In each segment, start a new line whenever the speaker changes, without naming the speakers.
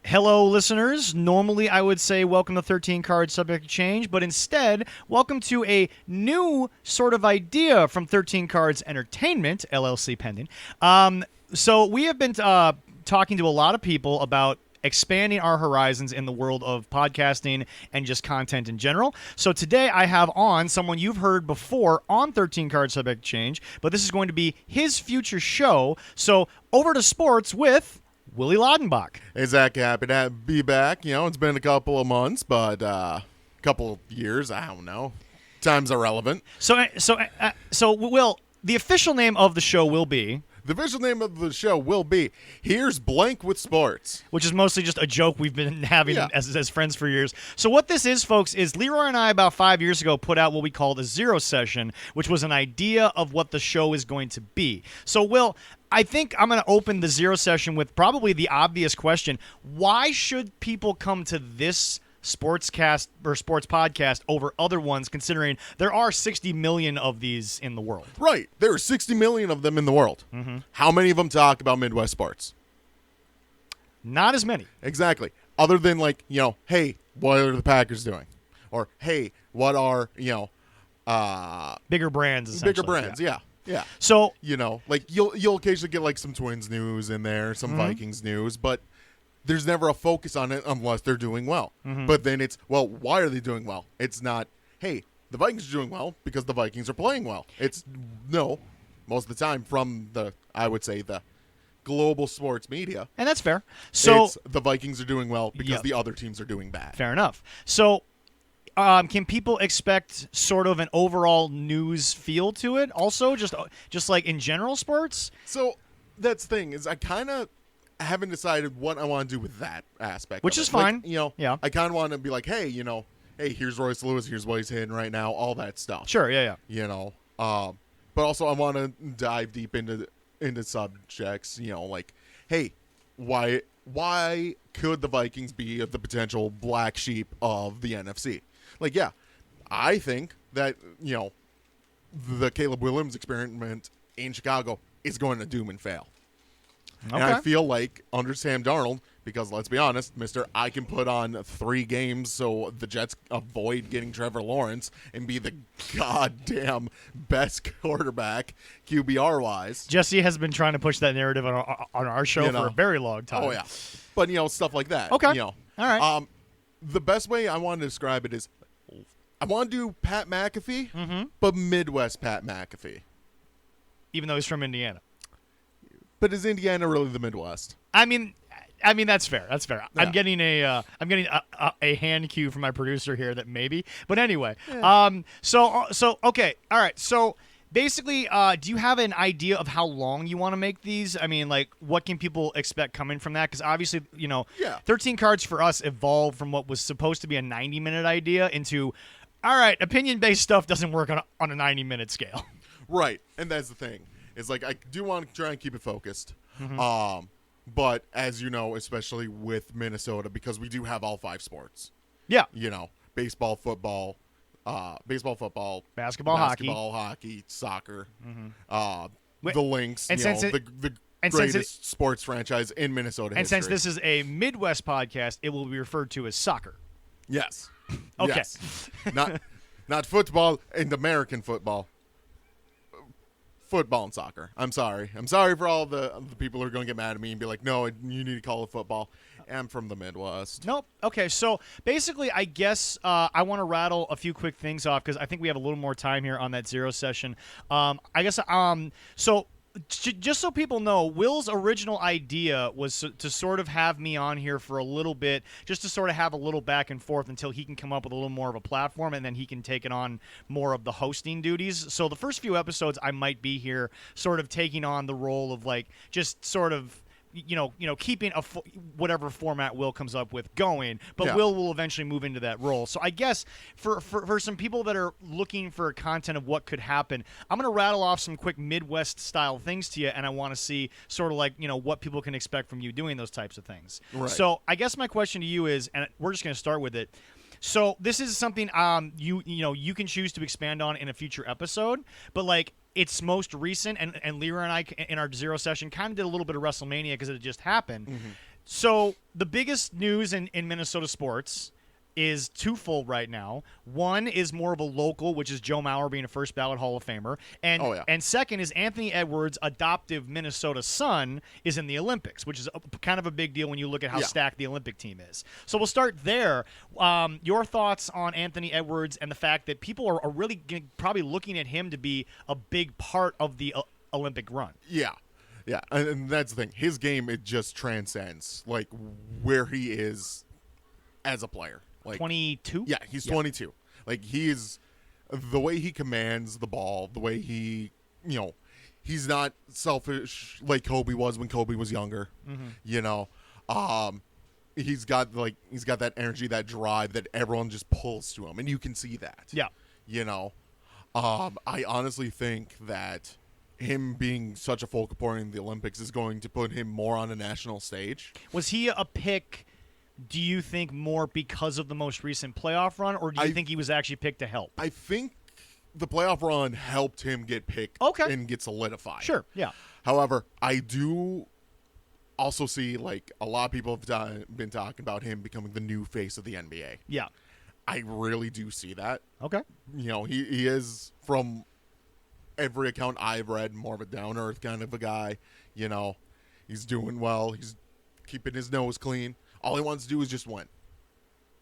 Hello, listeners. Normally, I would say welcome to 13 Cards Subject to Change, but instead, welcome to a new sort of idea from 13 Cards Entertainment, LLC pending. So we have been talking to a lot of people about expanding our horizons in the world of podcasting and just content in general. So today I have on someone you've heard before on 13 Cards Subject to Change, but this is going to be his future show. So over to sports with Willie Laudenbach.
Hey, Zach, happy to be back. You know, it's been a couple of months, but a couple of years, I don't know. Time's irrelevant.
So Will, the official name of the show will be...
The official name of the show will be Here's Blank with Sports.
Which is mostly just a joke we've been having as friends for years. So what this is, folks, is Leroy and I about 5 years ago put out what we called a Zero Session, which was an idea of what the show is going to be. So, Will, I think I'm going to open the Zero Session with probably the obvious question. Why should people come to this sportscast or sports podcast over other ones, considering there are 60 million of these in the world?
Right. There are 60 million of them in the world.
Mm-hmm.
How many of them talk about Midwest sports?
Not as many.
Exactly. Other than, like, you know, hey, what are the Packers doing? Or, hey, what are, you know,
bigger brands, essentially.
Bigger brands, yeah. Yeah.
So,
you know, like you'll occasionally get like some Twins news in there, some Vikings news, but there's never a focus on it unless they're doing well. But then it's, well, why are they doing well? It's not, hey, the Vikings are doing well because the Vikings are playing well. It's, no, most of the time from the, I would say, the global sports media.
And that's fair. So
it's the Vikings are doing well because the other teams are doing bad.
Fair enough. So can people expect sort of an overall news feel to it also, just like in general sports?
So that's the thing, is I kind of haven't decided what I want to do with that aspect.
Which
of
is
it.
fine.
Like, you know,
yeah.
I kind of want to be like, hey, you know, hey, here's Royce Lewis, here's what he's hitting right now, all that stuff.
Sure, yeah.
You know, but also I want to dive deep into subjects, you know, like, hey, why could the Vikings be the potential black sheep of the NFC? Like, yeah, I think that, you know, the Caleb Williams experiment in Chicago is going to doom and fail.
Okay.
And I feel like under Sam Darnold, because let's be honest, mister, I can put on 3 games so the Jets avoid getting Trevor Lawrence and be the goddamn best quarterback QBR-wise.
Jesse has been trying to push that narrative on our show for a very long time.
Oh, yeah. But, you know, stuff like that.
Okay.
You know.
All right.
The best way I want to describe it is I want to do Pat McAfee, but Midwest Pat McAfee.
Even though he's from Indiana.
But is Indiana really the Midwest?
I mean that's fair. That's fair.
Yeah.
I'm getting a hand cue from my producer here that maybe. But anyway, so okay, all right. So basically, do you have an idea of how long you want to make these? I mean, like, what can people expect coming from that? Because obviously, you know, 13 Cards for us evolved from what was supposed to be a 90-minute idea into, all right, opinion-based stuff doesn't work on a 90-minute scale.
Right, and that's the thing. It's like I do want to try and keep it focused. But as you know, especially with Minnesota, because we do have all 5 sports.
Yeah.
You know, baseball, football,
basketball,
hockey, soccer, the Lynx,
and
the greatest sports franchise in Minnesota history.
And since this is a Midwest podcast, it will be referred to as soccer.
Yes.
Okay.
Yes. Not football and American football. Football and soccer. I'm sorry. I'm sorry for all the people who are going to get mad at me and be like, no, you need to call it football. I'm from the Midwest.
Nope. Okay, so basically, I guess I want to rattle a few quick things off because I think we have a little more time here on that Zero Session. I guess so. Just so people know, Will's original idea was to sort of have me on here for a little bit, just to sort of have a little back and forth until he can come up with a little more of a platform, and then he can take it on more of the hosting duties. So the first few episodes, I might be here sort of taking on the role of, like, just sort of, you know, keeping whatever format Will comes up with going, but Will will eventually move into that role. So I guess for some people that are looking for content of what could happen, I'm going to rattle off some quick Midwest style things to you, and I want to see sort of like, you know, what people can expect from you doing those types of things.
Right.
So I guess my question to you is, and we're just going to start with it. So this is something you can choose to expand on in a future episode, but like it's most recent, and Leroy and I in our Zero Session kind of did a little bit of WrestleMania because it had just happened. So the biggest news in Minnesota sports is twofold right now. One is more of a local, which is Joe Mauer being a first ballot Hall of Famer. And
Oh, yeah.
and second is Anthony Edwards' adoptive Minnesota son is in the Olympics, which is kind of a big deal when you look at how
Yeah.
stacked the Olympic team is. So we'll start there. Your thoughts on Anthony Edwards and the fact that people are really probably looking at him to be a big part of the Olympic run.
Yeah. Yeah. And that's the thing. His game, it just transcends like where he is as a player. Like
22?
Yeah, he's 22. Like he is the way he commands the ball, the way he, he's not selfish like Kobe was when Kobe was younger. You know, he's got that energy, that drive that everyone just pulls to him, and you can see that.
Yeah.
You know, I honestly think that him being such a focal point in the Olympics is going to put him more on a national stage.
Was he a pick, do you think, more because of the most recent playoff run, or do you think he was actually picked to help?
I think the playoff run helped him get picked and get solidified.
Sure, yeah.
However, I do also see, like, a lot of people have been talking about him becoming the new face of the NBA.
Yeah.
I really do see that.
Okay.
You know, he is, from every account I've read, more of a down-earth kind of a guy. You know, he's doing well. He's keeping his nose clean. All he wants to do is just win.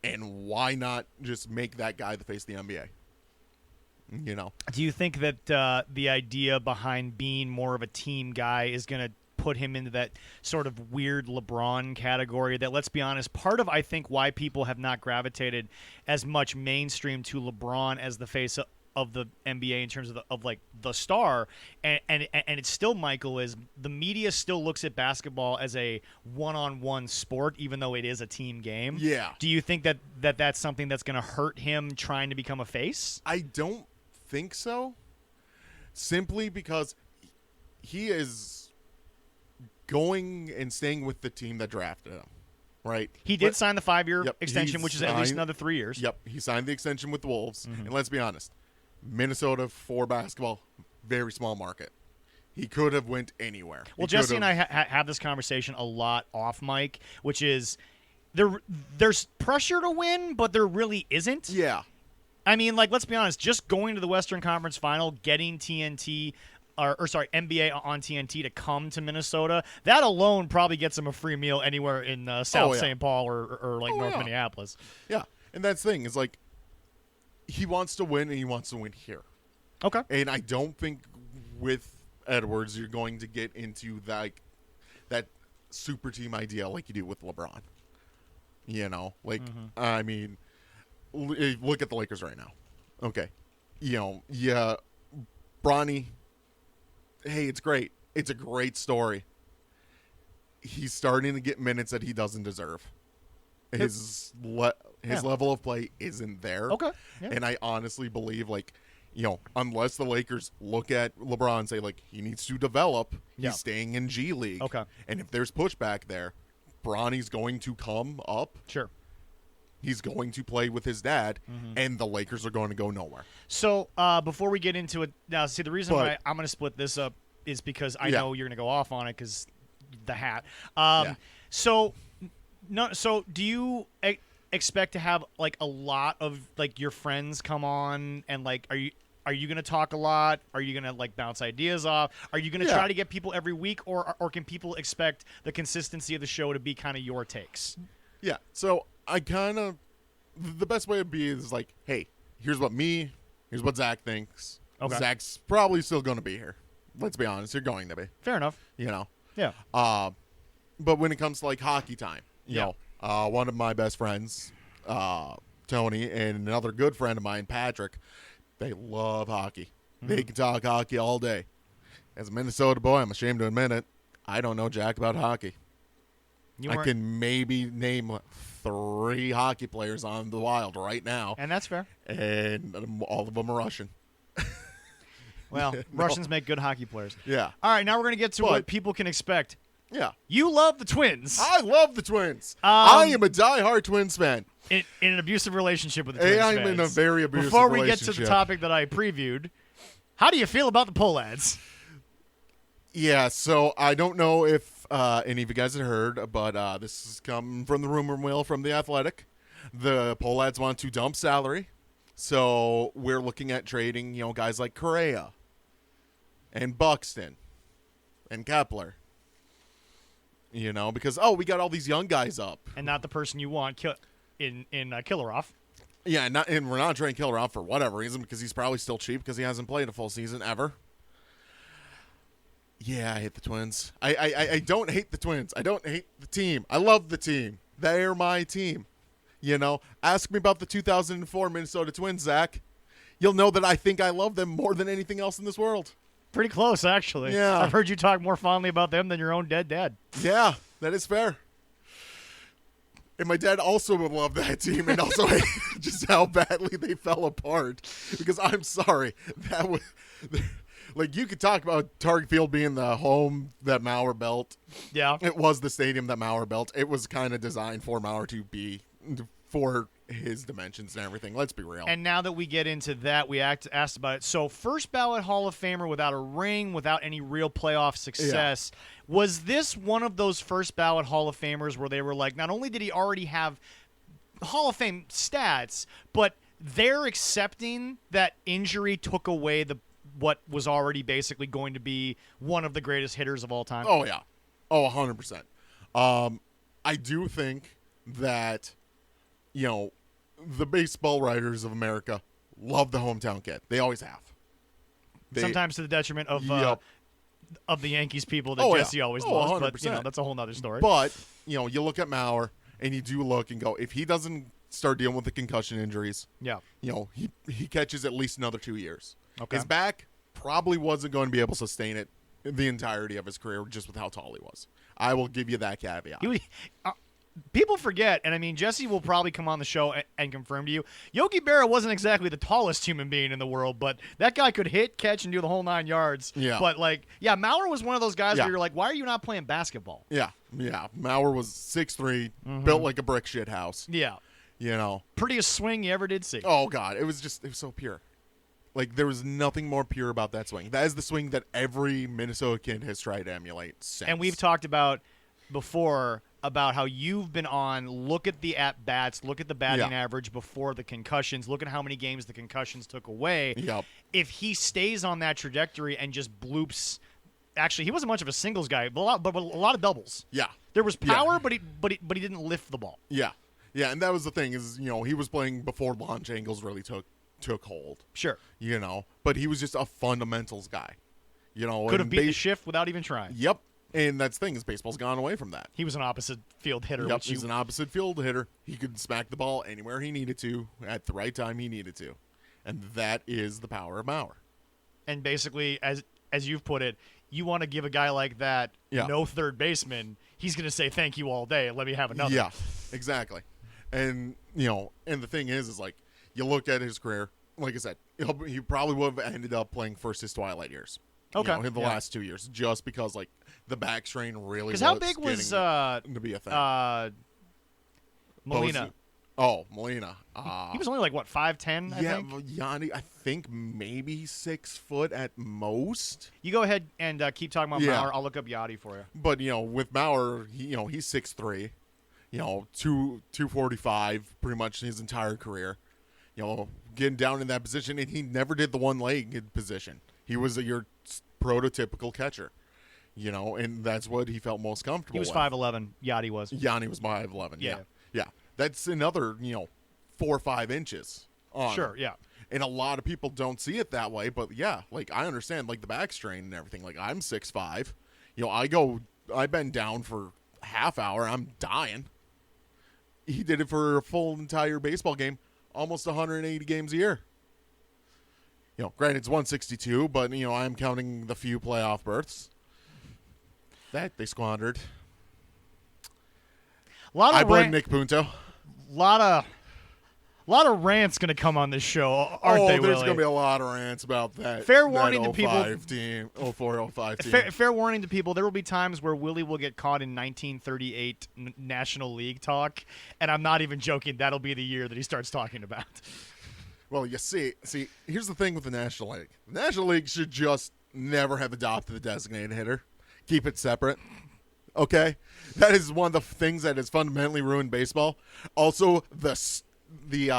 And why not just make that guy the face of the NBA? You know?
Do you think that the idea behind being more of a team guy is going to put him into that sort of weird LeBron category that, let's be honest, part of, I think, why people have not gravitated as much mainstream to LeBron as the face of the NBA in terms of the star, and it's still, Michael, is the media still looks at basketball as a one-on-one sport, even though it is a team game.
Yeah.
Do you think that that's something that's going to hurt him trying to become a face?
I don't think so. Simply because he is going and staying with the team that drafted him, right?
He did sign the 5-year
Yep,
extension,
he
which is at least
signed-
another 3 years.
Yep, he signed the extension with the Wolves. And let's be honest, Minnesota for basketball, very small market. He could have went anywhere.
Well, Jesse and I have this conversation a lot off mic, which is there's pressure to win, but there really isn't.
Yeah.
I mean, like, let's be honest, just going to the Western Conference Final, getting TNT, NBA on TNT to come to Minnesota, that alone probably gets him a free meal anywhere in South St. Paul or North Minneapolis.
Yeah, and that's the thing is, like, he wants to win, and he wants to win here.
Okay.
And I don't think with Edwards you're going to get into that super team idea like you do with LeBron. You know, like, I mean, look at the Lakers right now. Okay. You know, yeah, Bronny, hey, it's great. It's a great story. He's starting to get minutes that he doesn't deserve. His level of play isn't there.
Okay. Yeah.
And I honestly believe, like, you know, unless the Lakers look at LeBron and say, like, he needs to develop, he's staying in G League.
Okay.
And if there's pushback there, Bronny's going to come up.
Sure.
He's going to play with his dad, and the Lakers are going to go nowhere.
So before we get into it, now, see, the reason why I'm going to split this up is because I know you're going to go off on it because the hat. So do you expect to have, like, a lot of, like, your friends come on, and, like, are you going to talk a lot? Are you going to, like, bounce ideas off? Are you going to try to get people every week, or can people expect the consistency of the show to be kind of your takes?
Yeah. So I kind of, the best way to be is like, hey, here's what Zach thinks.
Okay.
Zach's probably still going to be here. Let's be honest, you're going to be.
Fair enough.
You know.
Yeah.
But when it comes to, like, hockey time, you know, one of my best friends, Tony, and another good friend of mine, Patrick, they love hockey. They can talk hockey all day. As a Minnesota boy, I'm ashamed to admit it, I don't know jack about hockey. I can maybe name 3 hockey players on the Wild right now,
and that's fair.
and all of them are Russian.
Well, Russians make good hockey players.
Yeah.
All right, now we're going to get to what people can expect.
Yeah.
You love the Twins.
I love the Twins. I am a diehard Twins fan.
In an abusive relationship with the Twins
I'm
fans.
in a very abusive
Before we
relationship.
get to the topic that I previewed, how do you feel about the Pohlads?
Yeah, so I don't know if if any of you guys had heard, but this is coming from the rumor mill from The Athletic. The Pohlads want to dump salary, so we're looking at trading, guys like Correa and Buxton and Kepler. Because we got all these young guys up.
And not the person you want in Killaroff.
Yeah, and we're not trying to kill her off for whatever reason because he's probably still cheap because he hasn't played a full season ever. Yeah, I hate the Twins. I don't hate the Twins. I don't hate the team. I love the team. They're my team. Ask me about the 2004 Minnesota Twins, Zach. You'll know that I think I love them more than anything else in this world.
Pretty close, actually.
Yeah.
I've heard you talk more fondly about them than your own dead dad.
Yeah, that is fair. And my dad also would love that team and also hate just how badly they fell apart. Because I'm sorry, that was like you could talk about Target Field being the home that Mauer built.
Yeah.
It was the stadium that Mauer built. It was kind of designed for Mauer to be for his dimensions and everything. Let's be real.
And now that we get into that, we asked about it. So first ballot Hall of Famer without a ring, without any real playoff success. Yeah. Was this one of those first ballot Hall of Famers where they were like, not only did he already have Hall of Fame stats, but they're accepting that injury took away what was already basically going to be one of the greatest hitters of all time?
Oh, yeah. Oh, 100%. I do think that, the baseball writers of America love the hometown kid. They always have.
Sometimes to the detriment of the Yankees people that Jesse always loves. 100%. But, that's a whole nother story.
But, you look at Mauer, and you do look and go, if he doesn't start dealing with the concussion injuries, he catches at least another 2 years.
Okay.
His back probably wasn't going to be able to sustain it the entirety of his career just with how tall he was. I will give you that caveat.
People forget, and I mean, Jesse will probably come on the show and confirm to you, Yogi Berra wasn't exactly the tallest human being in the world, but that guy could hit, catch, and do the whole 9 yards.
Yeah.
But, Mauer was one of those guys where you're like, why are you not playing basketball?
Yeah. Mauer was 6'3", built like a brick shit house.
Yeah. Prettiest swing you ever did see.
Oh, God. It was so pure. There was nothing more pure about that swing. That is the swing that every Minnesota kid has tried to emulate since.
And we've talked about before about how you've been on, look at the at-bats, look at the batting average before the concussions, look at how many games the concussions took away.
Yep.
If he stays on that trajectory and just bloops, actually, he wasn't much of a singles guy, but a lot of doubles.
Yeah.
There was power, but he didn't lift the ball.
Yeah. Yeah, and that was the thing is, he was playing before launch angles really took hold.
Sure.
But he was just a fundamentals guy.
Could have beat the shift without even trying.
Yep. And that's the thing is baseball's gone away from that.
He was an opposite field hitter.
Yep, he's an opposite field hitter. He could smack the ball anywhere he needed to at the right time he needed to. And that is the power of Mauer.
And basically, as you've put it, you want to give a guy like that no third baseman, he's going to say thank you all day. Let me have another.
Yeah, exactly. And, and the thing is you look at his career, like I said, he probably would have ended up playing first his twilight years.
Okay.
In the last 2 years, just because the back strain really.
Because how big was
to be a thing?
Molina?
Molina.
He was only 5'10". I think.
Yanni. I think maybe 6 foot at most.
You go ahead and keep talking about Mauer. I'll look up Yachty for you.
But with Mauer, he's 6'3", 245 pretty much his entire career. Getting down in that position, and he never did the one-legged position. He was your prototypical catcher, and that's what he felt most comfortable
with. He was 5'11", Yachty was.
Yanni was 5'11", yeah. That's another, 4 or 5 inches on
Sure,
him.
yeah.
And a lot of people don't see it that way, but yeah, I understand, the back strain and everything. I'm 6'5", I bend down for half hour, I'm dying. He did it for a full entire baseball game, almost 180 games a year. Granted, it's 162, but, I'm counting the few playoff berths that they squandered. I blame Nick Punto.
Lot of rants going to come on this show, aren't they,
there's
Willie?
going to be a lot of rants about that.
Fair warning to people.
04-05 team.
Fair warning to people. There will be times where Willie will get caught in 1938 National League talk, and I'm not even joking. That'll be the year that he starts talking about.
Well, you see, here's the thing with the National League. The National League should just never have adopted the designated hitter. Keep it separate. Okay, that is one of the things that has fundamentally ruined baseball. Also, the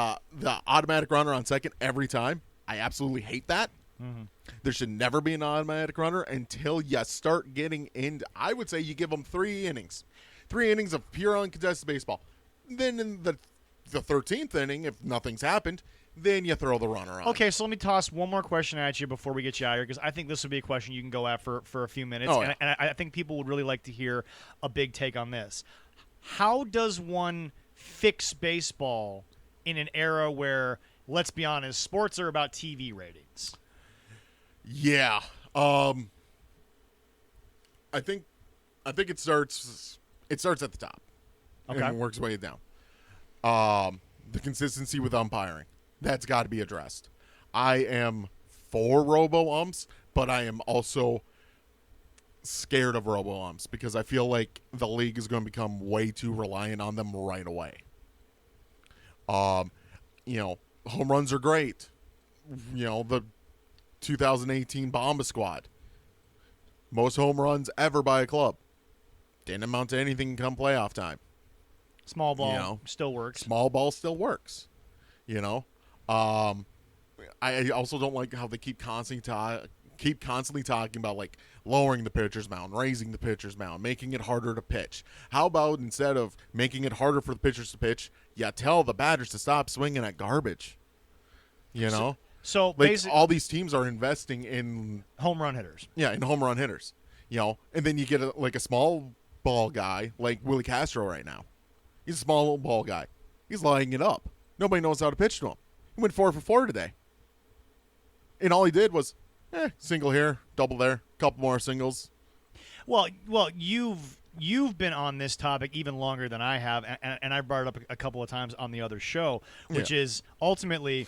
automatic runner on second every time. I absolutely hate that.
Mm-hmm.
There should never be an automatic runner until you start getting into. I would say you give them 3 innings, 3 innings of pure uncontested baseball. Then in the 13th inning, if nothing's happened, then you throw the runner on.
Okay, so let me toss one more question at you before we get you out of here, because I think this would be a question you can go at for a few minutes,
Oh, yeah.
and I think people would really like to hear a big take on this. How does one fix baseball in an era where, let's be honest, sports are about TV ratings?
Yeah. I think it starts at the top.
Okay.
And works way down. The consistency with umpiring. That's got to be addressed. I am for robo-umps, but I am also scared of robo-umps because I feel like the league is going to become way too reliant on them right away. Home runs are great. The 2018 Bomba squad. Most home runs ever by a club. Didn't amount to anything come playoff time.
Small ball still works.
Small ball still works. I also don't like how they keep constantly talking about like lowering the pitcher's mound, raising the pitcher's mound, making it harder to pitch. How about instead of making it harder for the pitchers to pitch, you tell the batters to stop swinging at garbage?
So
Like
basically,
all these teams are investing in
home run hitters.
in home run hitters. And then you get a small ball guy like Willie Castro right now. He's a small ball guy. He's lighting it up. Nobody knows how to pitch to him. He went 4 for 4 today. And all he did was single here, double there, couple more singles.
Well, you've been on this topic even longer than I have, and I brought it up a couple of times on the other show, which is ultimately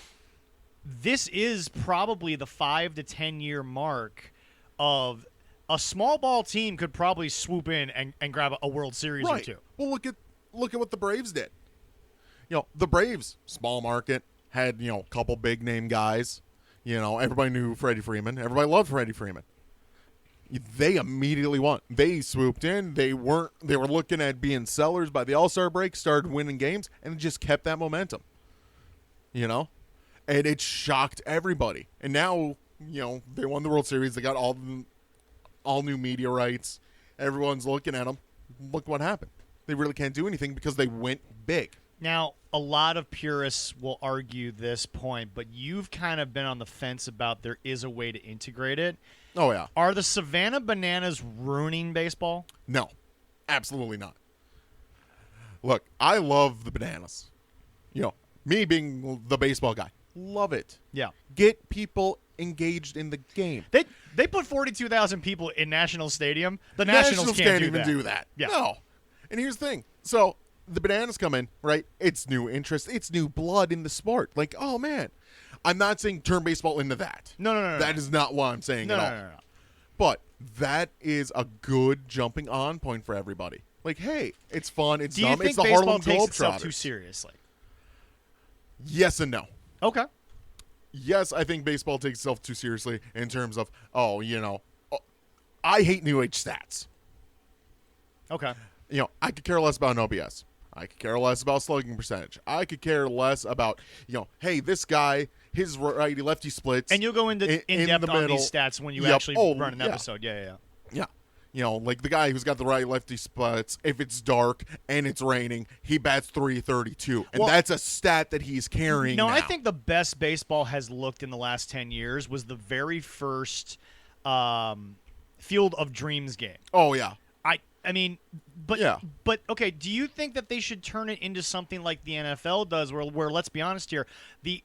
this is probably the 5 to 10 year mark of a small ball team could probably swoop in and grab a World Series or two.
Well, look at what the Braves did. The Braves, small market, had, a couple big name guys. Everybody knew Freddie Freeman. Everybody loved Freddie Freeman. They immediately won. They swooped in. They were looking at being sellers by the All-Star break, started winning games, and just kept that momentum. And it shocked everybody. And now, they won the World Series. They got all new media rights. Everyone's looking at them. Look what happened. They really can't do anything because they went big.
Now, a lot of purists will argue this point, but you've kind of been on the fence about there is a way to integrate it.
Oh, yeah.
Are the Savannah Bananas ruining baseball?
No, absolutely not. Look, I love the Bananas. Me being the baseball guy, love it.
Yeah.
Get people engaged in the game.
They put 42,000 people in National Stadium. The Nationals
can't even do that.
Yeah.
No. And here's the thing. So the Bananas come in, right? It's new interest. It's new blood in the sport. Like, oh, man. I'm not saying turn baseball into that.
No.
That is not what I'm saying at all.
No.
But that is a good jumping on point for everybody. Like, hey, it's fun. It's
Do you
dumb.
think
It's the
baseball
Harlem
takes itself
Globetrotters.
too seriously?
Yes and no.
Okay.
Yes, I think baseball takes itself too seriously in terms of, I hate new age stats.
Okay.
I could care less about an OPS. I could care less about slugging percentage. I could care less about, hey, this guy, his righty-lefty splits.
And you'll go into in-depth
the
on
middle.
these stats when you
Yep.
actually run an
Yeah.
episode. Yeah.
Yeah. Like the guy who's got the righty-lefty splits, if it's dark and it's raining, he bats .332. And
Well,
that's a stat that he's carrying
No,
now.
I think the best baseball has looked in the last 10 years was the very first Field of Dreams game.
Oh, yeah.
I mean, but
Yeah.
but okay, do you think that they should turn it into something like the NFL does where let's be honest here, the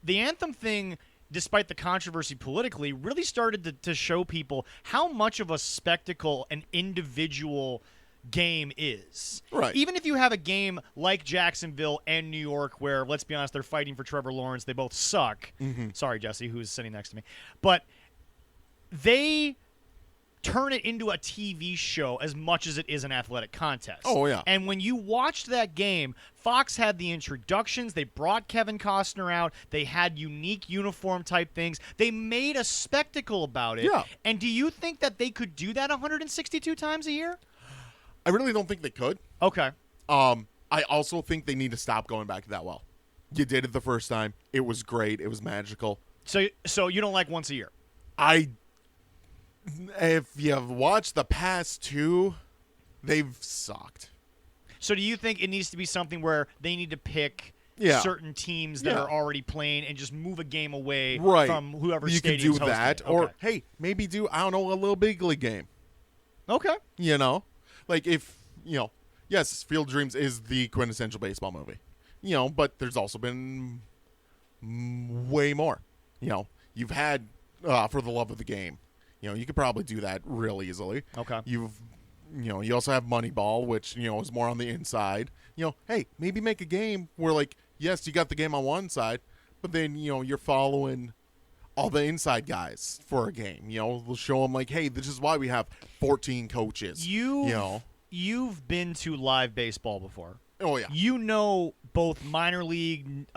anthem thing, despite the controversy politically, really started to show people how much of a spectacle an individual game is.
Right.
Even if you have a game like Jacksonville and New York where, let's be honest, they're fighting for Trevor Lawrence, they both suck.
Mm-hmm.
Sorry, Jesse, who's sitting next to me. But they turn it into a TV show as much as it is an athletic contest.
Oh, yeah.
And when you watched that game, Fox had the introductions. They brought Kevin Costner out. They had unique uniform type things. They made a spectacle about it.
Yeah.
And do you think that they could do that 162 times a year?
I really don't think they could.
Okay.
I also think they need to stop going back that well. You did it the first time. It was great. It was magical.
So you don't like once a year?
If you've watched the past two, they've sucked.
So do you think it needs to be something where they need to pick certain teams that are already playing and just move a game away from whoever
you can
stadium's
do that,
hosting it?
or
Okay.
hey, maybe do a little big league game.
Okay.
Like if yes, Field of Dreams is the quintessential baseball movie. But there's also been way more. You've had For the Love of the Game. You could probably do that real easily.
Okay.
You also have Moneyball, which is more on the inside. Hey, maybe make a game where yes, you got the game on one side, but then you're following all the inside guys for a game. We'll show them hey, this is why we have 14 coaches.
You've been to live baseball before.
Oh yeah.
You know both minor league,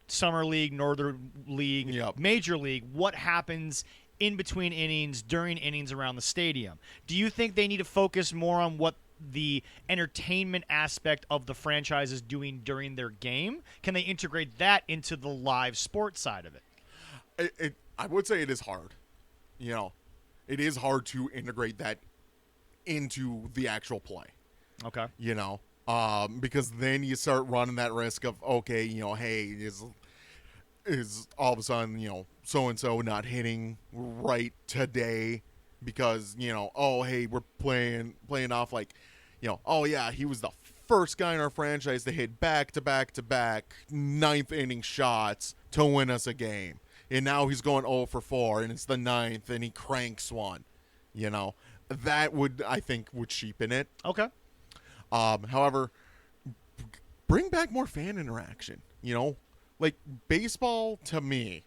summer league, northern league, major league, what happens in between innings, during innings around the stadium. Do you think they need to focus more on what the entertainment aspect of the franchise is doing during their game? Can they integrate that into the live sports side of it?
I would say it is hard. It is hard to integrate that into the actual play.
Okay.
Because then you start running that risk of, okay, hey, is all of a sudden, so-and-so not hitting right today because, oh, hey, we're playing off oh, yeah, he was the first guy in our franchise to hit back-to-back ninth inning shots to win us a game. And now he's going 0 for 4, and it's the ninth, and he cranks one. That I think, would cheapen it.
Okay.
However, bring back more fan interaction. Baseball to me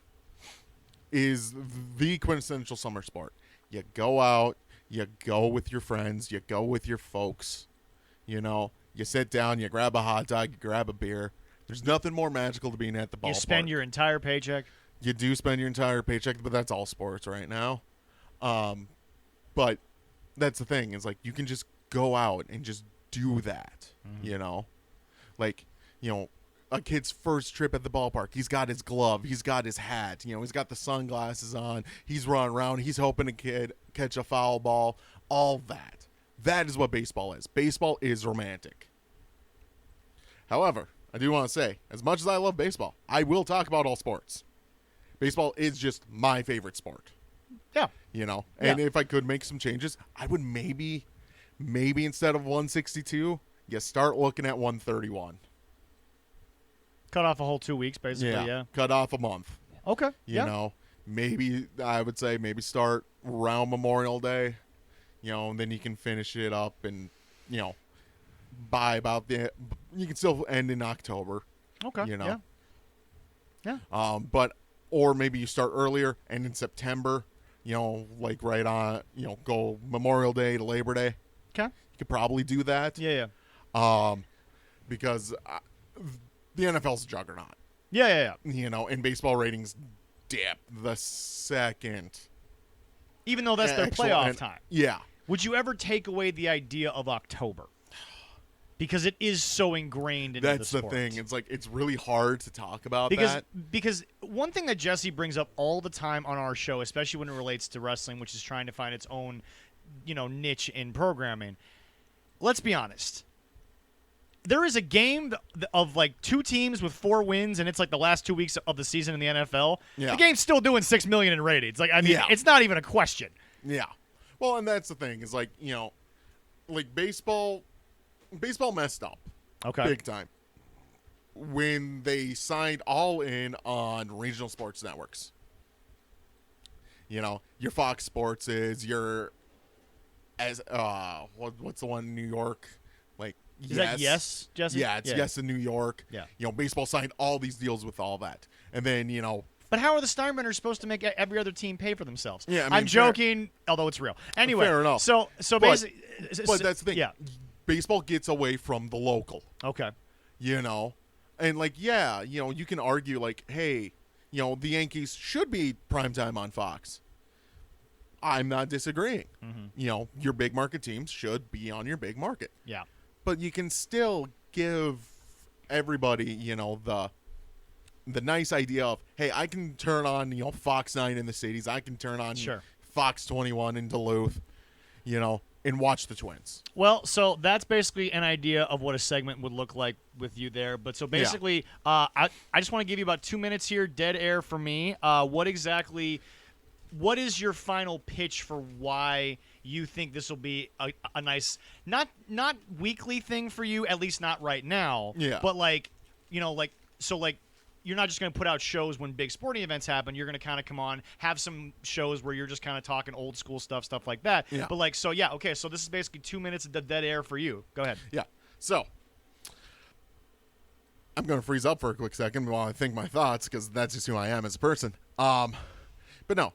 is the quintessential summer sport. You go out, you go with your friends, you go with your folks. You sit down, you grab a hot dog, you grab a beer. There's nothing more magical to being at the ballpark.
You spend your entire paycheck.
You do spend your entire paycheck, but that's all sports right now. But that's the thing. Is you can just go out and just do that. A kid's first trip at the ballpark. He's got his glove. He's got his hat. He's got the sunglasses on. He's running around. He's hoping to catch a foul ball. All that. That is what baseball is. Baseball is romantic. However, I do want to say, as much as I love baseball, I will talk about all sports. Baseball is just my favorite sport.
Yeah.
And if I could make some changes, I would maybe instead of 162, you start looking at 131.
Cut off a whole 2 weeks, basically, yeah.
Cut off a month.
Okay.
Maybe I would say start around Memorial Day, and then you can finish it up and, by about you can still end in October.
Okay. Yeah.
Or maybe you start earlier and in September, right on, go Memorial Day to Labor Day.
Okay.
You could probably do that.
Yeah.
Because the NFL's a juggernaut.
Yeah.
And baseball ratings dip the second.
Even though that's their playoff time.
Yeah.
Would you ever take away the idea of October? Because it is so ingrained into
That's
the sport.
thing. It's really hard to talk about that.
Because one thing that Jesse brings up all the time on our show, especially when it relates to wrestling, which is trying to find its own, niche in programming. Let's be honest. There is a game of two teams with 4 wins, and it's the last 2 weeks of the season in the NFL.
Yeah.
The game's still doing $6 million in ratings. It's not even a question.
Yeah. Well, and that's the thing is baseball messed up.
Okay.
Big time. When they signed All In on regional sports networks. Your Fox Sports is your what's the one in New York?
Is that Yes, Jesse?
Yeah, it's Yes in New York.
Yeah.
Baseball signed all these deals with all that. And then,
But how are the Steinbrenners supposed to make every other team pay for themselves?
Yeah,
I'm joking, although it's real. Anyway,
fair enough.
So basically,
but that's the thing.
Yeah.
Baseball gets away from the local.
Okay.
And you can argue hey, the Yankees should be primetime on Fox. I'm not disagreeing.
Mm-hmm.
You know, your big market teams should be on your big market.
Yeah.
But you can still give everybody, you know, the nice idea of, hey, I can turn on, you know, Fox 9 in the cities. I can turn on
Sure.
Fox 21 in Duluth, you know, and watch the Twins.
Well, so that's basically an idea of what a segment would look like with you there. But so basically, I just want to give you about 2 minutes here, dead air for me. What is your final pitch for why you think this will be a nice, not weekly thing for you, at least not right now.
Yeah.
But like, you know, like, so like, you're not just going to put out shows when big sporting events happen. You're going to kind of come on, have some shows where you're just kind of talking old school stuff like that.
Yeah.
But like, so yeah, okay. So this is basically 2 minutes of dead air for you. Go ahead.
Yeah. So I'm going to freeze up for a quick second while I think my thoughts, because that's just who I am as a person. But no,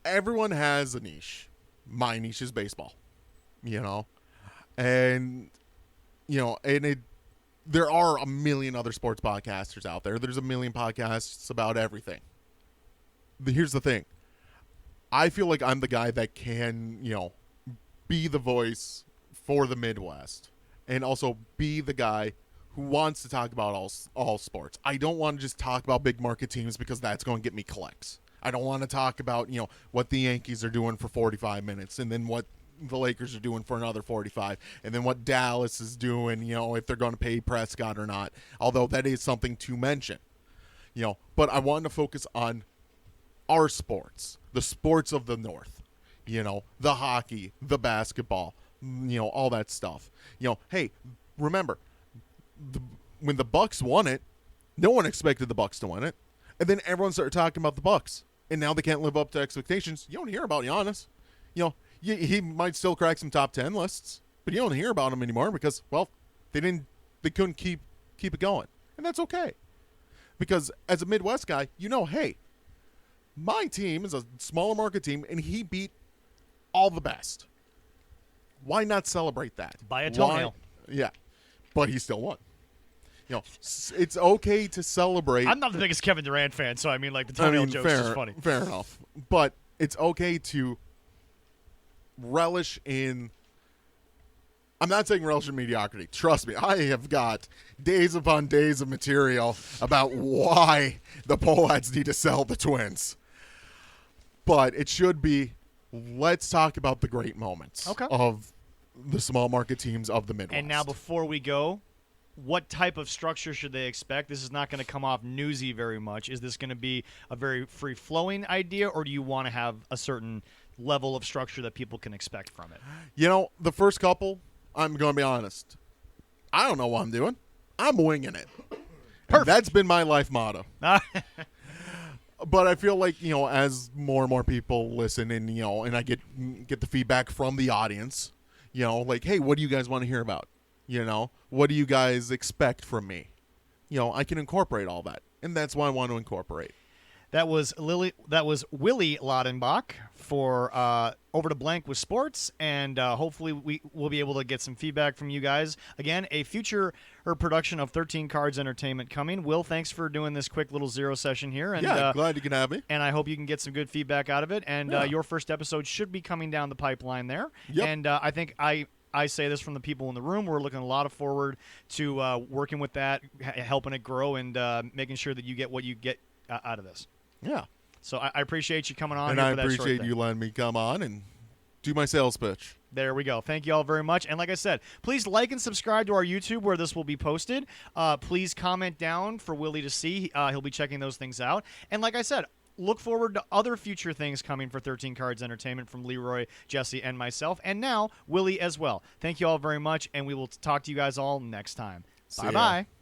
everyone has a niche. My niche is baseball, you know, and you know, there are a million other sports podcasters out there. There's a million podcasts about everything. Here's the thing. I feel like I'm the guy that can, you know, be the voice for the Midwest and also be the guy who wants to talk about all sports. I don't want to just talk about big market teams because that's going to get me clicks. I don't want to talk about, you know, what the Yankees are doing for 45 minutes and then what the Lakers are doing for another 45, and then what Dallas is doing, you know, if they're going to pay Prescott or not, although that is something to mention, you know. But I want to focus on our sports, the sports of the North, you know, the hockey, the basketball, you know, all that stuff. You know, hey, remember, when the Bucks won it, no one expected the Bucks to win it, and then everyone started talking about the Bucks, and now they can't live up to expectations. You don't hear about Giannis, you know. He might still crack some top 10 lists, but you don't hear about him anymore because, well, they couldn't keep it going, and that's okay. Because as a Midwest guy, you know, hey, my team is a smaller market team, and he beat all the best. Why not celebrate that?
By a toenail.
Yeah, but he still won. You know, it's okay to celebrate.
I'm not the biggest Kevin Durant fan, so I mean, like the toenail joke's just funny.
Fair enough, but it's okay to relish in, I'm not saying relish in mediocrity. Trust me, I have got days upon days of material about why the Pohlads need to sell the Twins. But it should be, let's talk about the great moments of the small market teams of the Midwest.
And now before we go, what type of structure should they expect? This is not going to come off newsy very much. Is this going to be a very free-flowing idea, or do you want to have a certain level of structure that people can expect from it?
You know, the first couple, I'm going to be honest, I don't know what I'm doing. I'm winging it. Perfect. That's been my life motto. But I feel like, you know, as more and more people listen and, you know, and I get the feedback from the audience, you know, like, hey, what do you guys want to hear about? You know, what do you guys expect from me? You know, I can incorporate all that. And that's why I want to incorporate.
That was Willie Laudenbach for Over to Blank with Sports, and hopefully we will be able to get some feedback from you guys. Again, a future production of 13 Cards Entertainment coming. Will, thanks for doing this quick little zero session here. And,
yeah, glad you can have me.
And I hope you can get some good feedback out of it. And your first episode should be coming down the pipeline there.
Yep.
And I think I say this from the people in the room. We're looking a lot of forward to working with that, helping it grow, and making sure that you get what you get out of this.
Yeah.
So I appreciate you coming on.
And
here
I
for that short
appreciate
thing.
you letting me come on and do my sales pitch.
There we go. Thank you all very much. And like I said, please like and subscribe to our YouTube where this will be posted. Please comment down for Willie to see. He'll be checking those things out. And like I said, look forward to other future things coming for 13 Cards Entertainment from Leroy, Jesse, and myself. And now, Willie as well. Thank you all very much, and we will talk to you guys all next time.
See ya.
Bye-bye.